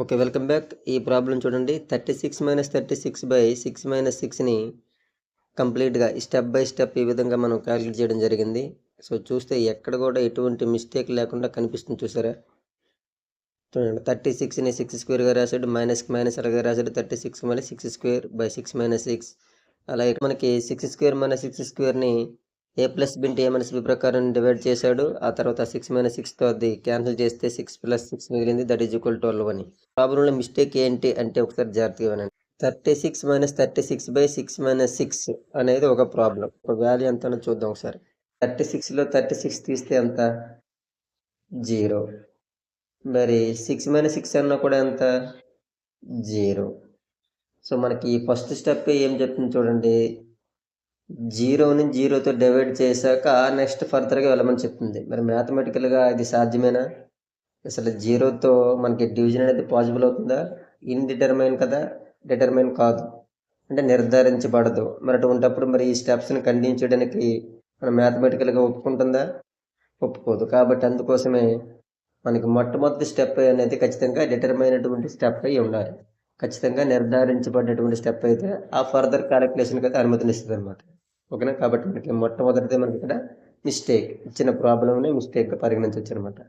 Okay. Welcome back. ఈ problem చూడండి. 36 - 36/6 - 6ని కంప్లీట్‌గా స్టెప్ బై స్టెప్ ఈ విధంగా మనం కాలిక్యులేట్ చేయడం జరిగింది. సో, చూస్తే ఎక్కడ కూడా ఎటువంటి మిస్టేక్ లేకుండా కనిపిస్తుంది చూసారా? చూడండి 36ని 6 స్క్వేర్‌గా రాసాడు. మైనస్‌కి మైనస్ అలాగే రాసాడు. 36 మళ్ళీ 6/6 అలాగే మనకి 6 square - 6 స్క్వేర్‌ని a plus b into a minus b ప్రకారం డివైడ్ చేశాడు. ఆ తర్వాత 6 - 6తో అది క్యాన్సిల్ చేస్తే 6 + 6 మిగిలింది. దట్ ఈజ్ ఈక్వల్ 12 అని. ప్రాబ్లంలో మిస్టేక్ ఏంటి అంటే ఒకసారి జాగ్రత్తగా వినండి. 36 - 36/6 - 6 అనేది ఒక ప్రాబ్లం. ఒక వాల్యూ ఎంతనో చూద్దాం ఒకసారి. 36లో 36 తీస్తే ఎంత? 0. మరి 6 - 6 అన్నా కూడా ఎంత? 0. సో, మనకి ఫస్ట్ స్టెప్ ఏం చెప్తుంది చూడండి. 0ని 0తో డివైడ్ చేశాక నెక్స్ట్ ఫర్దర్‌గా వెళ్ళమని చెప్తుంది. మరి మ్యాథమెటికల్‌గా ఇది సాధ్యమేనా? అసలు 0తో మనకి డివిజన్ అనేది పాసిబుల్ అవుతుందా? ఇన్‌డిటర్మైన్ కదా! డిటర్మైన్ కాదు. అంటే నిర్ధారించబడదు. మరి అటువంటప్పుడు మరి ఈ స్టెప్స్‌ని కంటిన్యూ చేయడానికి మనం మ్యాథమెటికల్‌గా ఒప్పుకుంటుందా? ఒప్పుకోదు. కాబట్టి అందుకోసమే మనకి మొట్టమొదటి స్టెప్ అనేది ఖచ్చితంగా డిటర్మైన్ అయినటువంటి స్టెప్ అయి ఉండాలి. ఖచ్చితంగా నిర్ధారించబడినటువంటి స్టెప్ అయితే ఆ ఫర్దర్ కాలిక్యులేషన్‌కి అయితే అనుమతినిస్తదనమాట. ఓకేనా? కాబట్టి మనకి మొట్టమొదటిదే మనకి ఇక్కడ మిస్టేక్. ఇచ్చిన ప్రాబ్లమ్‌ని మిస్టేక్‌గా పరిగణించొచ్చనమాట.